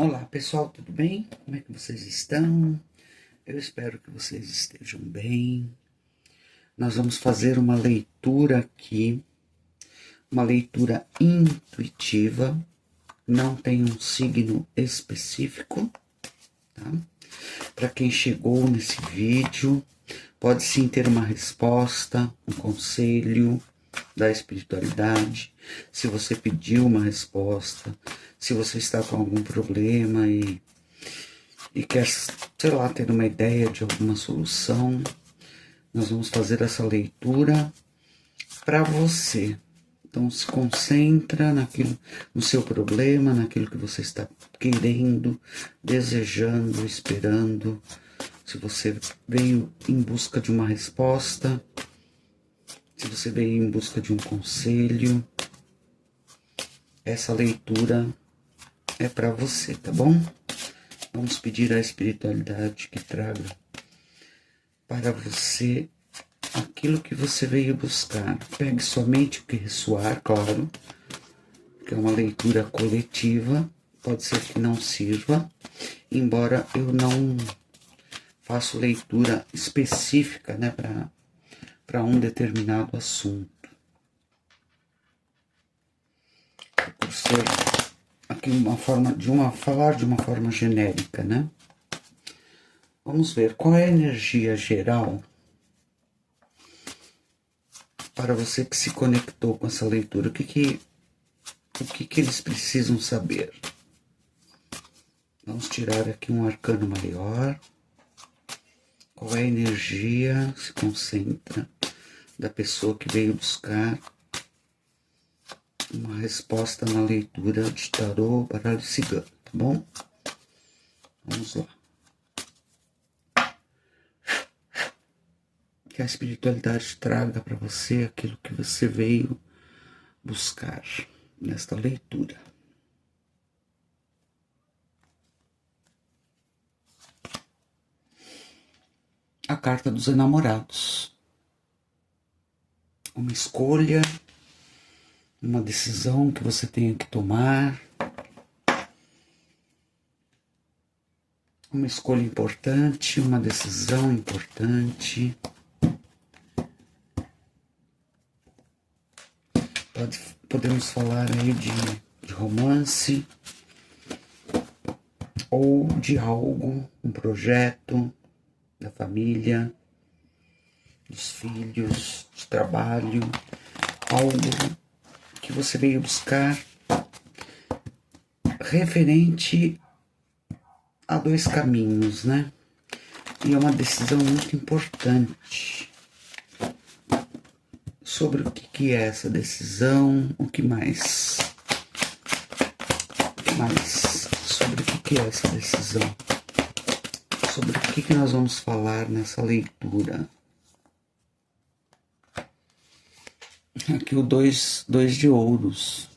Olá pessoal, tudo bem? Como é que vocês estão? Eu espero que vocês estejam bem. Nós vamos fazer uma leitura aqui, uma leitura intuitiva, não tem um signo específico, tá? Para quem chegou nesse vídeo, pode sim ter uma resposta, um conselho da espiritualidade. Se você pediu uma resposta, se você está com algum problema e quer, sei lá, ter uma ideia de alguma solução, nós vamos fazer essa leitura para você. Então se concentra naquilo, no seu problema, naquilo que você está querendo, desejando, esperando. Se você veio em busca de uma resposta, se você veio em busca de um conselho, essa leitura é para você, tá bom? Vamos pedir à espiritualidade que traga para você aquilo que você veio buscar. Pegue somente o que ressoar, claro, que é uma leitura coletiva, pode ser que não sirva, embora eu não faço leitura específica, né, para um determinado assunto. Por ser aqui falar de uma forma genérica, né? Vamos ver qual é a energia geral para você que se conectou com essa leitura. O que eles precisam saber? Vamos tirar aqui um arcano maior. Qual é a energia se concentra da pessoa que veio buscar uma resposta na leitura de tarô, baralho cigano, tá bom? Vamos lá. Que a espiritualidade traga para você aquilo que você veio buscar nesta leitura. A carta dos enamorados. Uma escolha, uma decisão que você tenha que tomar. Uma escolha importante, uma decisão importante. Podemos falar aí de romance ou de algo, um projeto da família, dos filhos, de trabalho, algo que você veio buscar referente a dois caminhos, né? E é uma decisão muito importante. Sobre o que é essa decisão, o que mais? Sobre o que é essa decisão? Sobre o que nós vamos falar nessa leitura? Aqui o dois de ouros.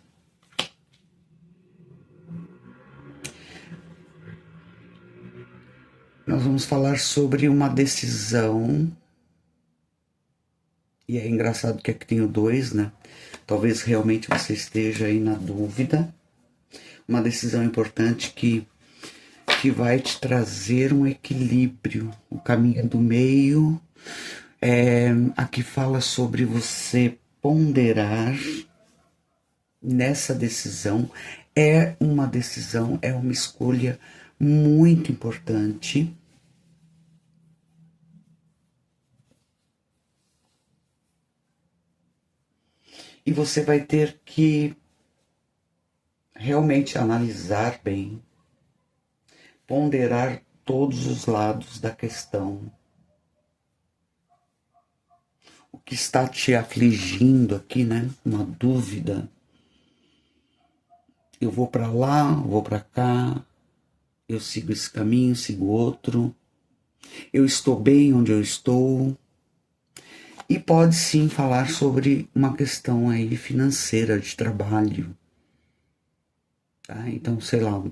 Nós vamos falar sobre uma decisão. E é engraçado que aqui tem o 2, né? Talvez realmente você esteja aí na dúvida. Uma decisão importante que vai te trazer um equilíbrio. O caminho do meio. Aqui fala sobre você ponderar nessa decisão. É uma decisão, é uma escolha muito importante. E você vai ter que realmente analisar bem, ponderar todos os lados da questão. O que está te afligindo aqui, né? Uma dúvida. Eu vou para lá, vou para cá, eu sigo esse caminho, sigo outro. Eu estou bem onde eu estou. E pode sim falar sobre uma questão aí financeira, de trabalho. Tá? Então, sei lá,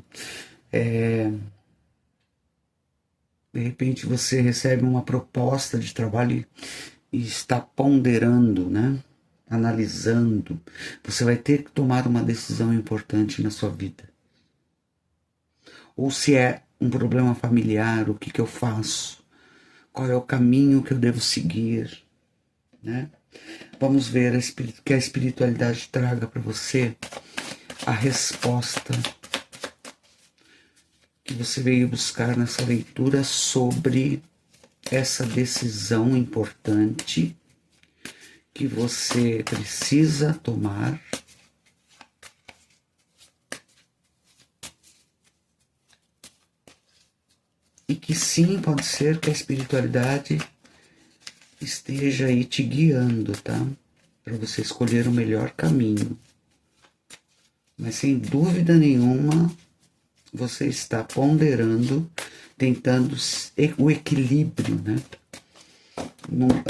de repente você recebe uma proposta de trabalho e está ponderando, né? Analisando. Você vai ter que tomar uma decisão importante na sua vida. Ou se é um problema familiar, o que eu faço? Qual é o caminho que eu devo seguir, né? Vamos ver que a espiritualidade traga para você a resposta que você veio buscar nessa leitura sobre essa decisão importante que você precisa tomar e que sim, pode ser que a espiritualidade esteja aí te guiando, tá? Para você escolher o melhor caminho. Mas sem dúvida nenhuma, você está ponderando, tentando o equilíbrio, né?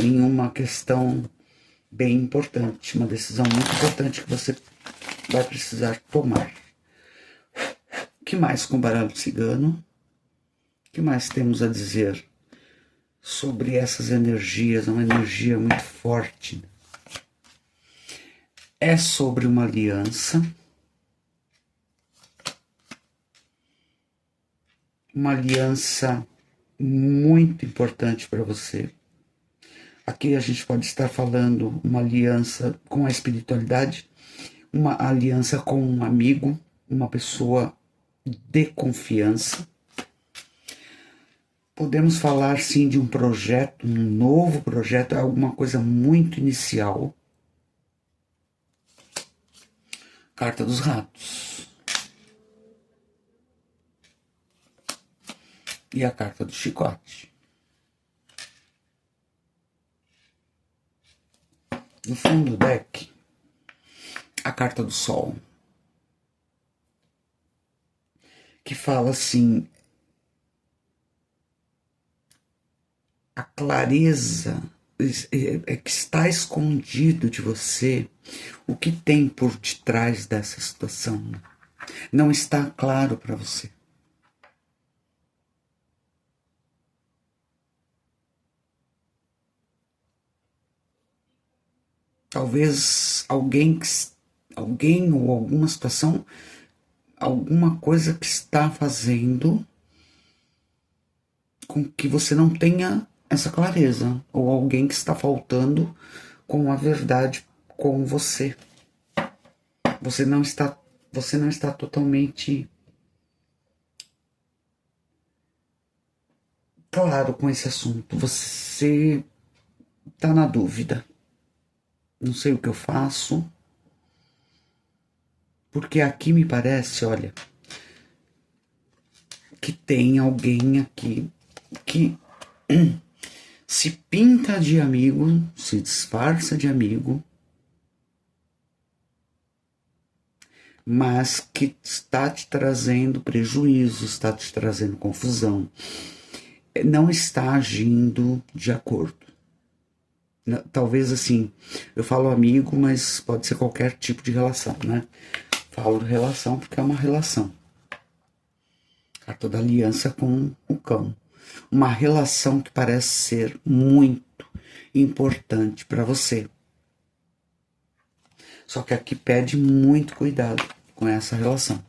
Em uma questão bem importante, uma decisão muito importante que você vai precisar tomar. O que mais com o baralho cigano? O que mais temos a dizer sobre essas energias? É uma energia muito forte. É sobre uma aliança. Uma aliança muito importante para você. Aqui a gente pode estar falando uma aliança com a espiritualidade, uma aliança com um amigo, uma pessoa de confiança. Podemos falar sim de um projeto, um novo projeto, alguma coisa muito inicial. Carta dos Ratos. E a carta do Chicote. No fundo do deck, a carta do Sol. Que fala assim, a clareza é que está escondido de você o que tem por detrás dessa situação. Não está claro para você. Talvez alguém ou alguma situação, alguma coisa que está fazendo com que você não tenha essa clareza, ou alguém que está faltando com a verdade com você. Você não está totalmente claro com esse assunto. Você está na dúvida. Não sei o que eu faço. Porque aqui me parece, olha, que tem alguém aqui que se pinta de amigo, se disfarça de amigo, mas que está te trazendo prejuízo, está te trazendo confusão, não está agindo de acordo. Talvez assim, eu falo amigo, mas pode ser qualquer tipo de relação, né? Falo relação porque é uma relação. Carta da aliança com o cão. Uma relação que parece ser muito importante para você. Só que aqui pede muito cuidado com essa relação.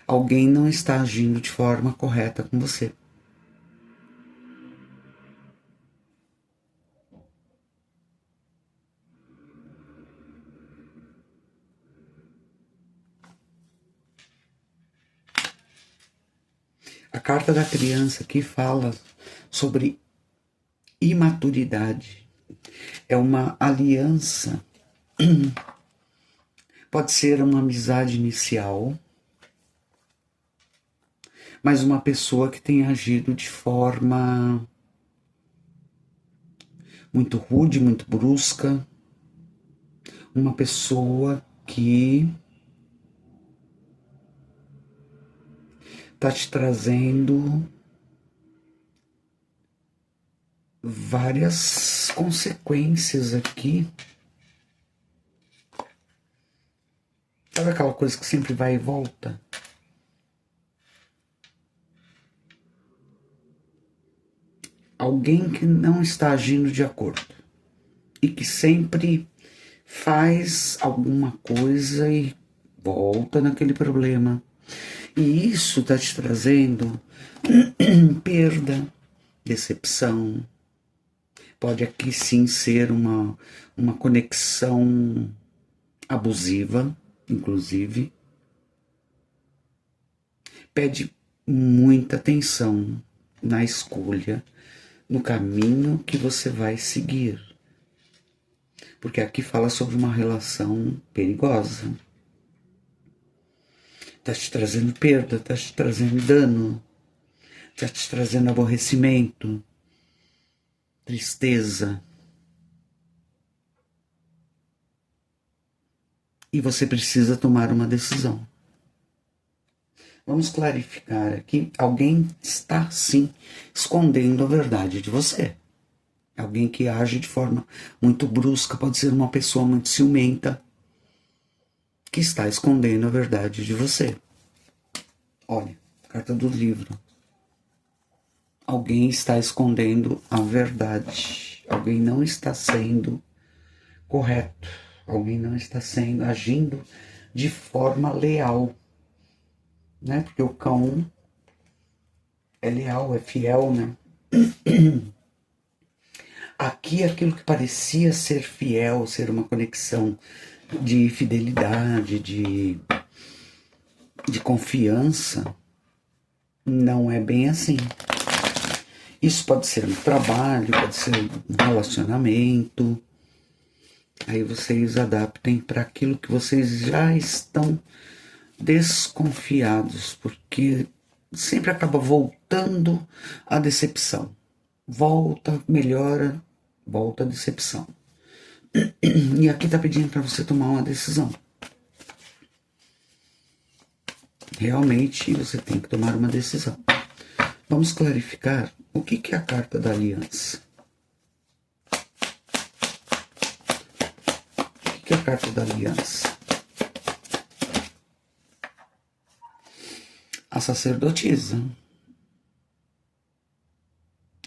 Alguém não está agindo de forma correta com você. A carta da criança aqui fala sobre imaturidade. É uma aliança. Pode ser uma amizade inicial, mas uma pessoa que tem agido de forma muito rude, muito brusca. Uma pessoa que está te trazendo várias consequências aqui. Sabe aquela coisa que sempre vai e volta? Alguém que não está agindo de acordo e que sempre faz alguma coisa e volta naquele problema. E isso está te trazendo perda, decepção. Pode aqui sim ser uma conexão abusiva, inclusive. Pede muita atenção na escolha, no caminho que você vai seguir. Porque aqui fala sobre uma relação perigosa. Está te trazendo perda, está te trazendo dano, está te trazendo aborrecimento, tristeza. E você precisa tomar uma decisão. Vamos clarificar aqui. Alguém está, sim, escondendo a verdade de você. Alguém que age de forma muito brusca, pode ser uma pessoa muito ciumenta, que está escondendo a verdade de você. Olha, carta do livro. Alguém está escondendo a verdade. Alguém não está sendo correto. Alguém não está agindo de forma leal. Né? Porque o cão é leal, é fiel, né? Aqui aquilo que parecia ser fiel, ser uma conexão de fidelidade, de confiança, não é bem assim. Isso pode ser um trabalho, pode ser um relacionamento. Aí vocês adaptem para aquilo que vocês já estão desconfiados, porque sempre acaba voltando a decepção. Volta, melhora, volta a decepção. E aqui está pedindo para você tomar uma decisão. Realmente você tem que tomar uma decisão. Vamos clarificar o que é a carta da aliança. O que é a carta da aliança? A sacerdotisa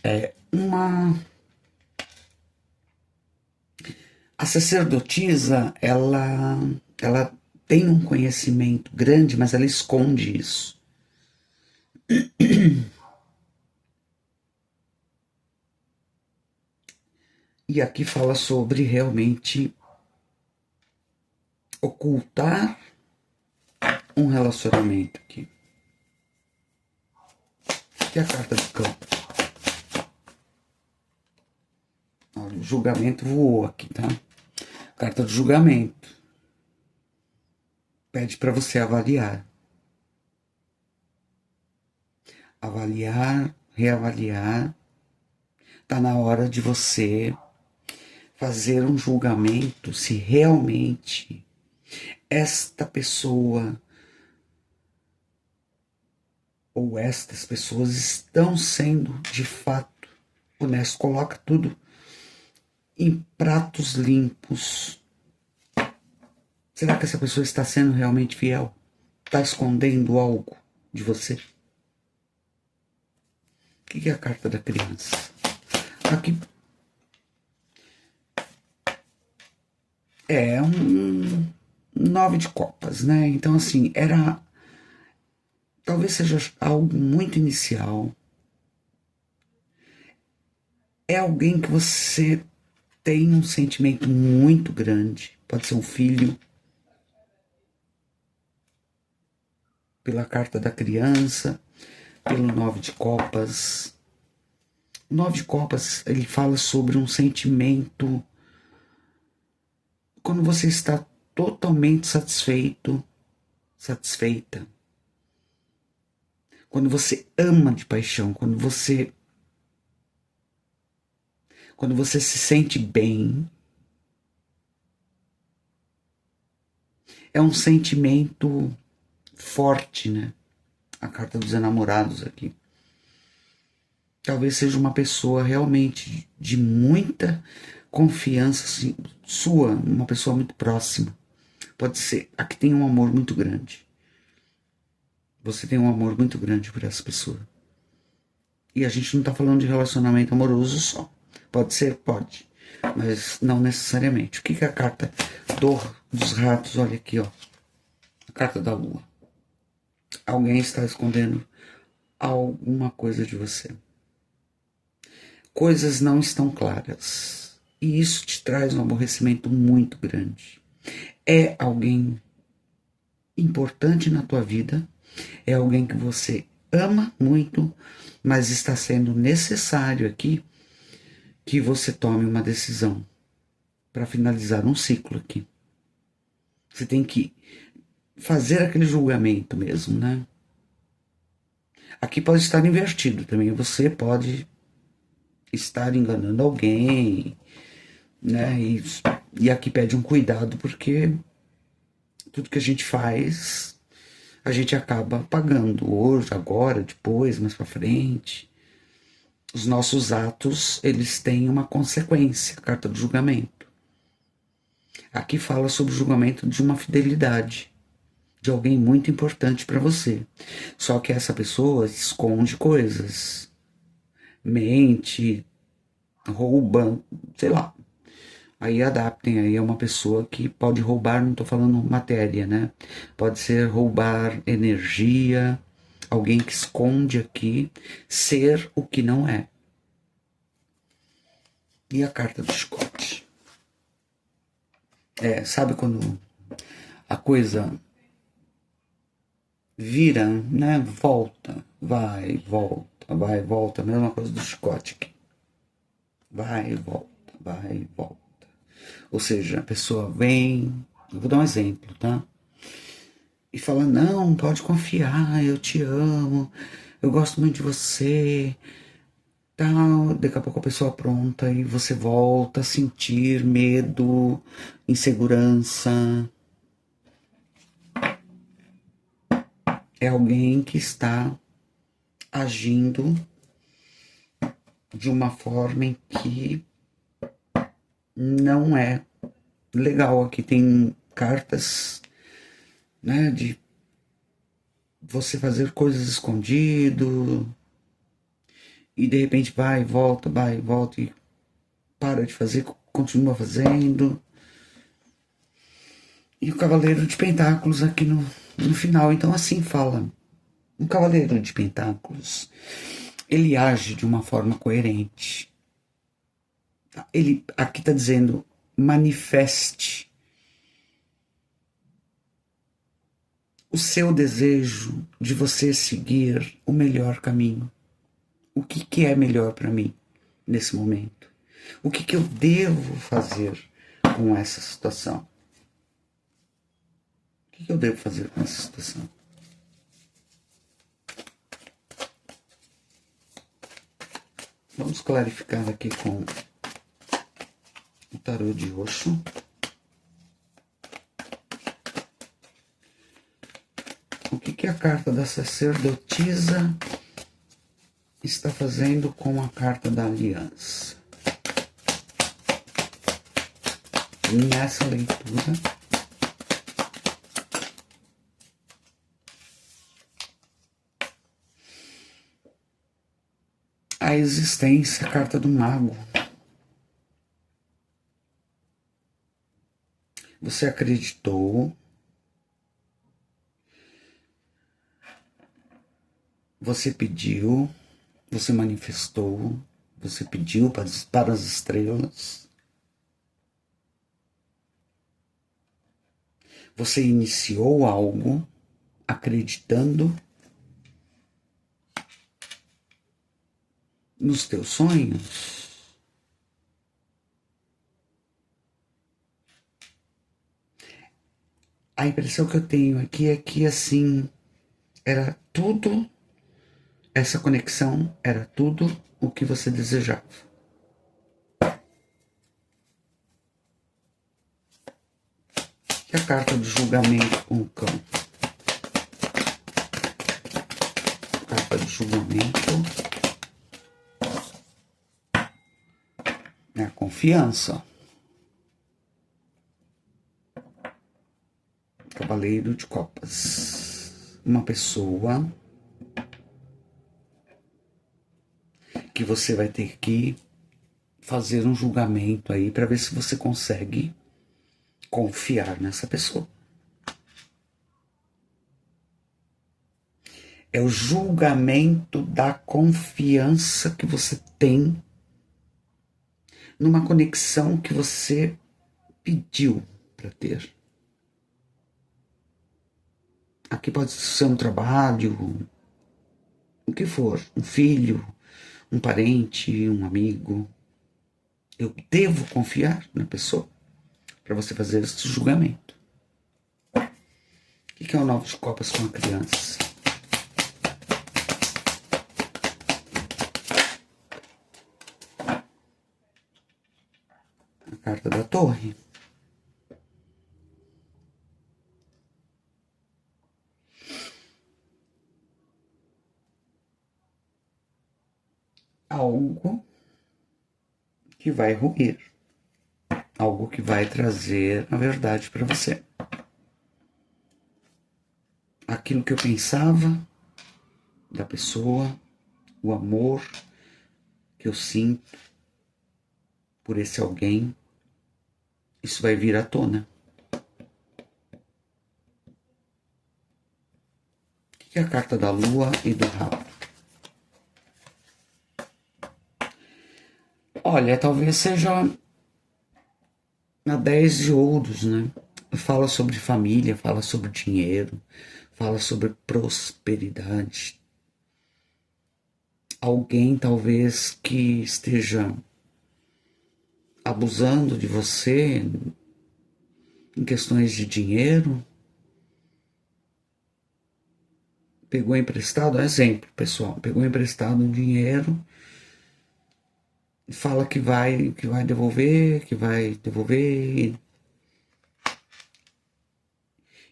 é uma... A sacerdotisa, ela tem um conhecimento grande, mas ela esconde isso. E aqui fala sobre realmente ocultar um relacionamento aqui. Que é a carta do cão. Olha, o julgamento voou aqui, tá? Carta do julgamento. Pede para você avaliar. Avaliar, reavaliar. Tá na hora de você fazer um julgamento se realmente esta pessoa ou estas pessoas estão sendo de fato honestas. Coloca tudo em pratos limpos. Será que essa pessoa está sendo realmente fiel? Está escondendo algo de você? O que é a carta da criança? Aqui é um 9 de copas, né? Então, assim, talvez seja algo muito inicial. É alguém que você tem um sentimento muito grande. Pode ser um filho. Pela carta da criança, pelo 9 de copas. O 9 de copas, ele fala sobre um sentimento quando você está totalmente satisfeito, satisfeita. Quando você ama de paixão, quando você se sente bem. É um sentimento forte, né? A carta dos enamorados aqui. Talvez seja uma pessoa realmente de muita confiança assim, sua, uma pessoa muito próxima. Pode ser, aqui tem um amor muito grande. Você tem um amor muito grande por essa pessoa. E a gente não está falando de relacionamento amoroso só. Pode ser? Pode. Mas não necessariamente. O que é a carta dos ratos? Olha aqui, ó. A carta da lua. Alguém está escondendo alguma coisa de você. Coisas não estão claras. E isso te traz um aborrecimento muito grande. É alguém importante na tua vida, é alguém que você ama muito, mas está sendo necessário aqui que você tome uma decisão para finalizar um ciclo aqui. Você tem que fazer aquele julgamento mesmo, né? Aqui pode estar invertido também. Você pode estar enganando alguém, né? E aqui pede um cuidado, porque tudo que a gente faz, a gente acaba pagando hoje, agora, depois, mais para frente. Os nossos atos, eles têm uma consequência, carta do julgamento. Aqui fala sobre o julgamento de uma fidelidade, de alguém muito importante para você. Só que essa pessoa esconde coisas, mente, rouba, sei lá. Aí adaptem, aí é uma pessoa que pode roubar, não estou falando matéria, né? Pode ser roubar energia, alguém que esconde aqui, ser o que não é. E a carta do chicote? Sabe quando a coisa vira, né? Volta, vai, volta. A mesma coisa do chicote aqui. Vai, volta. Ou seja, a pessoa vem, eu vou dar um exemplo, tá? E fala, não, pode confiar, eu te amo, eu gosto muito de você, tal. Daqui a pouco a pessoa pronta e você volta a sentir medo, insegurança. É alguém que está agindo de uma forma em que não é legal. Aqui tem cartas, né, de você fazer coisas escondido e de repente vai e volta e para de fazer, continua fazendo. E o Cavaleiro de Pentáculos aqui no final. Então assim fala. O Cavaleiro de Pentáculos, ele age de uma forma coerente. Ele aqui está dizendo, manifeste o seu desejo de você seguir o melhor caminho. O que é melhor para mim nesse momento? O que eu devo fazer com essa situação? O que eu devo fazer com essa situação? Vamos clarificar aqui com o tarô de Osho. O que a carta da sacerdotisa está fazendo com a carta da aliança? Nessa leitura, a existência, a carta do mago. Você acreditou, você pediu, você manifestou, você pediu para as estrelas, você iniciou algo acreditando nos teus sonhos. A impressão que eu tenho aqui é que assim, era tudo, essa conexão era tudo o que você desejava. E a carta do julgamento com o cão? Carta do julgamento é a confiança. Cavaleiro de Copas. Uma pessoa que você vai ter que fazer um julgamento aí para ver se você consegue confiar nessa pessoa. É o julgamento da confiança que você tem numa conexão que você pediu para ter. Aqui pode ser um trabalho, o que for, um filho, um parente, um amigo. Eu devo confiar na pessoa para você fazer esse julgamento. O que é o 9 de copas com a criança? A carta da torre. Algo que vai ruir. Algo que vai trazer a verdade para você. Aquilo que eu pensava da pessoa, o amor que eu sinto por esse alguém, isso vai vir à tona. O que é a carta da lua e do rato? Olha, talvez seja a 10 de ouros, né? Fala sobre família, fala sobre dinheiro, fala sobre prosperidade. Alguém talvez que esteja abusando de você em questões de dinheiro. Pegou emprestado, exemplo, pessoal, pegou emprestado dinheiro e fala que vai devolver,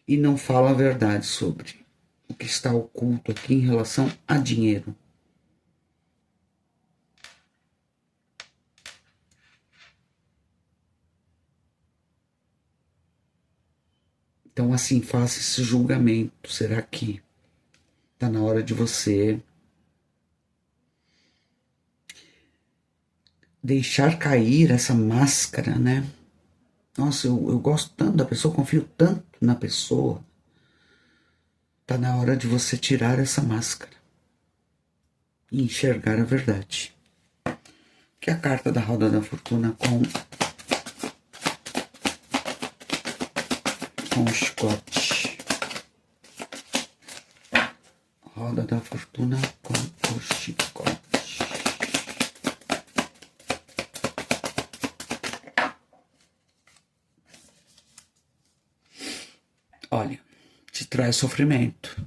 e não fala a verdade sobre o que está oculto aqui em relação a dinheiro. Então, assim, faça esse julgamento. Será que está na hora de você deixar cair essa máscara, né? Nossa, eu gosto tanto da pessoa, confio tanto na pessoa. Está na hora de você tirar essa máscara e enxergar a verdade. Que é a carta da roda da fortuna com o chicote. Roda da fortuna com o chicote. Olha, te traz sofrimento.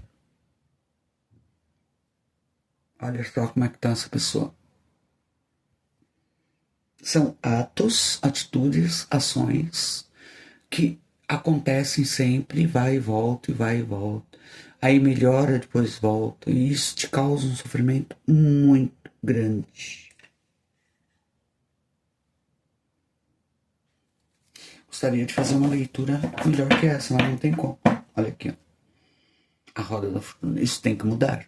Olha só como é que tá essa pessoa. São atos, atitudes, ações que acontecem sempre, vai e volta, e vai e volta. Aí melhora, depois volta. E isso te causa um sofrimento muito grande. Gostaria de fazer uma leitura melhor que essa, mas não tem como. Olha aqui, ó. A roda da fortuna. Isso tem que mudar.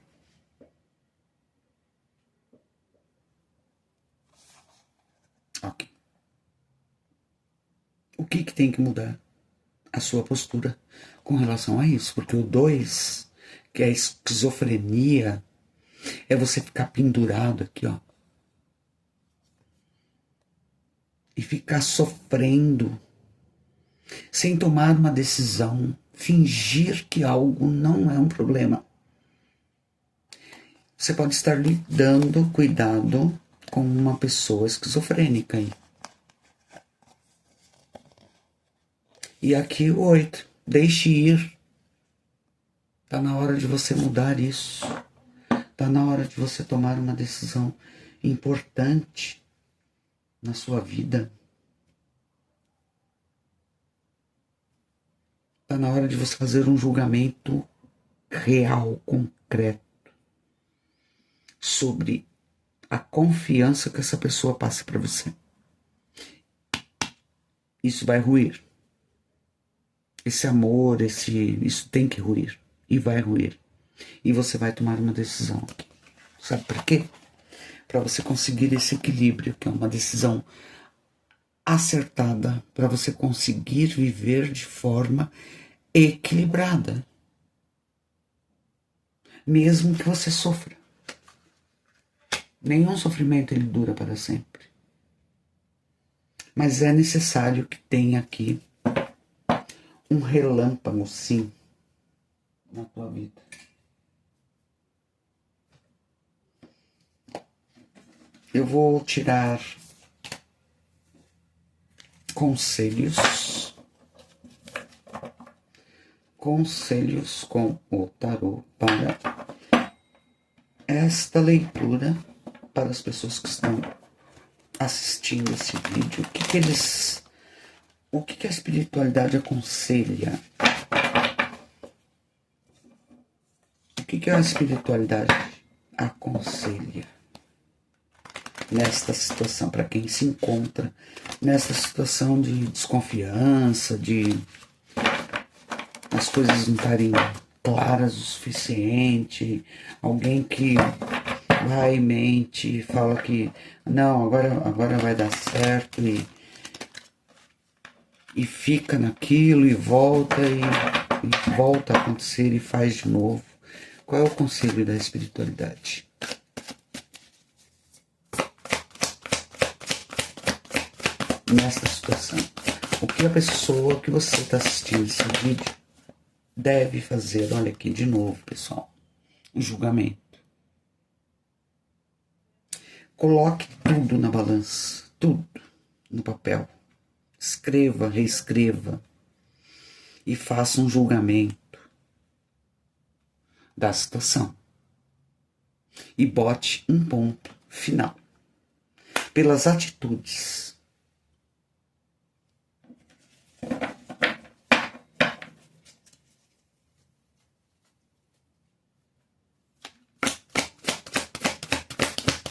Ok. O que tem que mudar? A sua postura com relação a isso. Porque o 2, que é a esquizofrenia, é você ficar pendurado aqui, ó. E ficar sofrendo, sem tomar uma decisão, fingir que algo não é um problema. Você pode estar lidando, cuidado, com uma pessoa esquizofrênica aí. E aqui o 8, deixe ir. Tá na hora de você mudar isso. Tá na hora de você tomar uma decisão importante na sua vida. Tá na hora de você fazer um julgamento real, concreto, sobre a confiança que essa pessoa passa para você. Isso vai ruir. Esse amor, isso tem que ruir. E vai ruir. E você vai tomar uma decisão. Sabe por quê? Para você conseguir esse equilíbrio, que é uma decisão acertada, para você conseguir viver de forma equilibrada. mesmo que você sofra. Nenhum sofrimento ele dura para sempre. Mas é necessário que tenha aqui um relâmpago, sim, na tua vida. Eu vou tirar conselhos com o tarô para esta leitura, para as pessoas que estão assistindo esse vídeo. O que a espiritualidade aconselha? O que a espiritualidade aconselha nesta situação, para quem se encontra nessa situação de desconfiança, de as coisas não estarem claras o suficiente, alguém que vai e mente, fala que não, agora vai dar certo e fica naquilo e volta a acontecer e faz de novo. Qual é o conselho da espiritualidade? Nesta situação, o que a pessoa que você está assistindo esse vídeo deve fazer? Olha aqui de novo, pessoal, o julgamento. Coloque tudo na balança, tudo no papel. Escreva, reescreva e faça um julgamento da situação. E bote um ponto final. Pelas atitudes.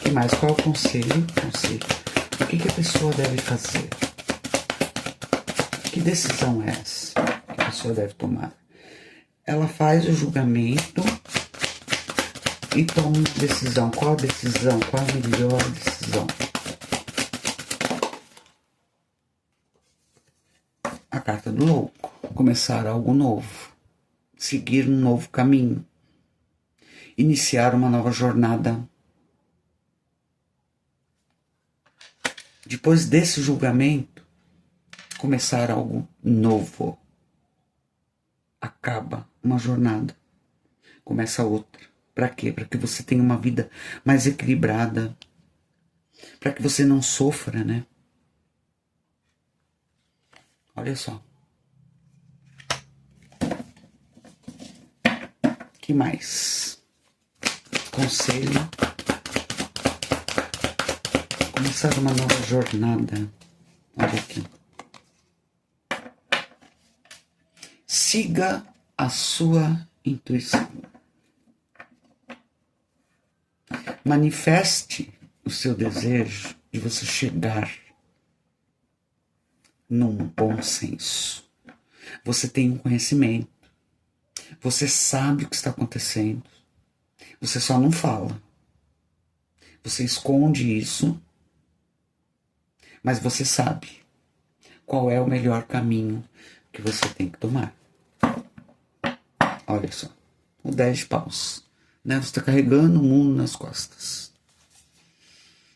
E mais, qual é o conselho? O que a pessoa deve fazer? Que decisão é essa que a pessoa deve tomar? Ela faz o julgamento e toma uma decisão. Qual a decisão? Qual a melhor decisão? A carta do louco. Começar algo novo. Seguir um novo caminho. Iniciar uma nova jornada. Depois desse julgamento, começar algo novo. Acaba uma jornada. Começa outra. Para quê? Para que você tenha uma vida mais equilibrada. Para que você não sofra, né? Olha só. Que mais? Conselho. Começar uma nova jornada. Olha aqui. Siga a sua intuição. Manifeste o seu desejo de você chegar num bom senso. Você tem um conhecimento. Você sabe o que está acontecendo. Você só não fala. Você esconde isso. Mas você sabe qual é o melhor caminho que você tem que tomar. Olha só. O 10 de paus. Né? Você está carregando o mundo nas costas.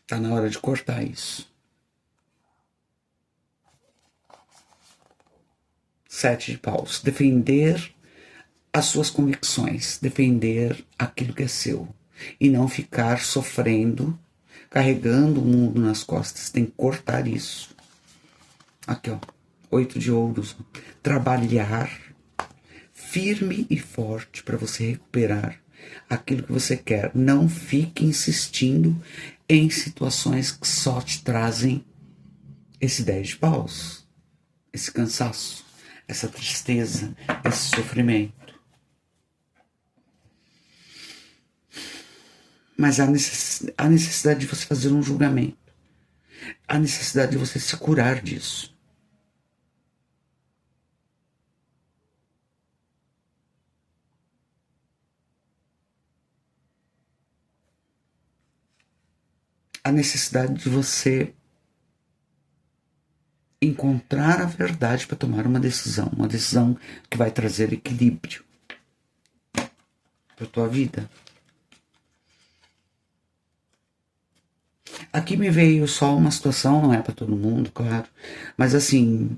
Está na hora de cortar isso. 7 de paus. Defender as suas convicções. Defender aquilo que é seu. E não ficar sofrendo, carregando o mundo nas costas. Tem que cortar isso. Aqui, ó. 8 de ouros. Trabalhar firme e forte para você recuperar aquilo que você quer. Não fique insistindo em situações que só te trazem esse 10 de paus, esse cansaço, essa tristeza, esse sofrimento. Mas há necessidade de você fazer um julgamento. Há necessidade de você se curar disso. A necessidade de você encontrar a verdade para tomar uma decisão que vai trazer equilíbrio para tua vida. Aqui me veio só uma situação, não é para todo mundo, claro, mas assim,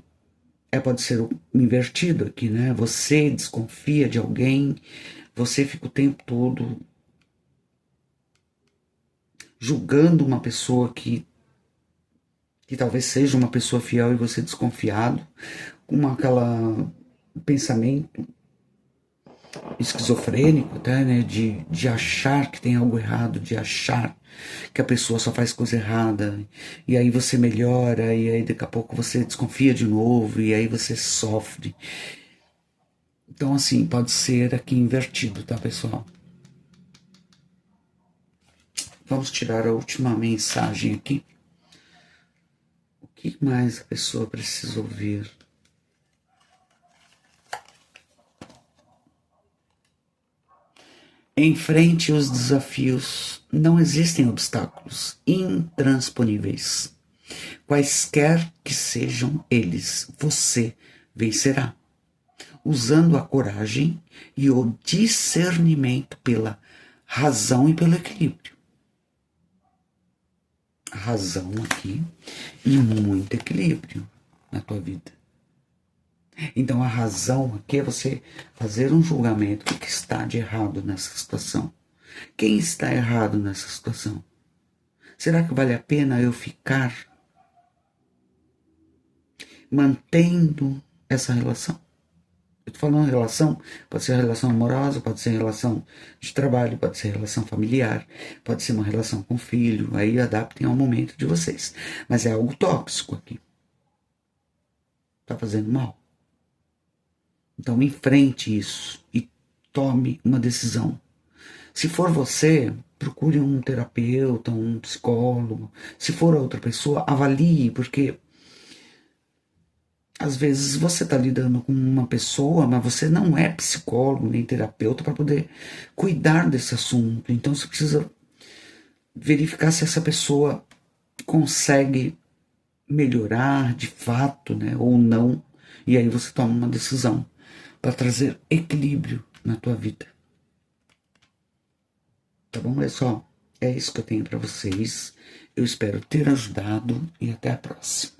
pode ser invertido aqui, né? Você desconfia de alguém, você fica o tempo todo julgando uma pessoa que talvez seja uma pessoa fiel e você desconfiado, com aquela pensamento esquizofrênico até, né, de achar que tem algo errado, de achar que a pessoa só faz coisa errada, e aí você melhora, e aí daqui a pouco você desconfia de novo, e aí você sofre. Então assim, pode ser aqui invertido, tá, pessoal? Vamos tirar a última mensagem aqui. O que mais a pessoa precisa ouvir? Enfrente os desafios. Não existem obstáculos intransponíveis. Quaisquer que sejam eles, você vencerá, usando a coragem e o discernimento pela razão e pelo equilíbrio. A razão aqui e muito equilíbrio na tua vida. Então a razão aqui é você fazer um julgamento. O que está de errado nessa situação? Quem está errado nessa situação? Será que vale a pena eu ficar mantendo essa relação? Eu estou falando relação, pode ser relação amorosa, pode ser relação de trabalho, pode ser relação familiar, pode ser uma relação com filho, aí adaptem ao momento de vocês. Mas é algo tóxico aqui. Está fazendo mal. Então enfrente isso e tome uma decisão. Se for você, procure um terapeuta, um psicólogo. Se for outra pessoa, avalie, porque às vezes você está lidando com uma pessoa, mas você não é psicólogo nem terapeuta para poder cuidar desse assunto. Então você precisa verificar se essa pessoa consegue melhorar de fato, né, ou não. E aí você toma uma decisão para trazer equilíbrio na tua vida. Tá bom, pessoal? É isso que eu tenho para vocês. Eu espero ter ajudado e até a próxima.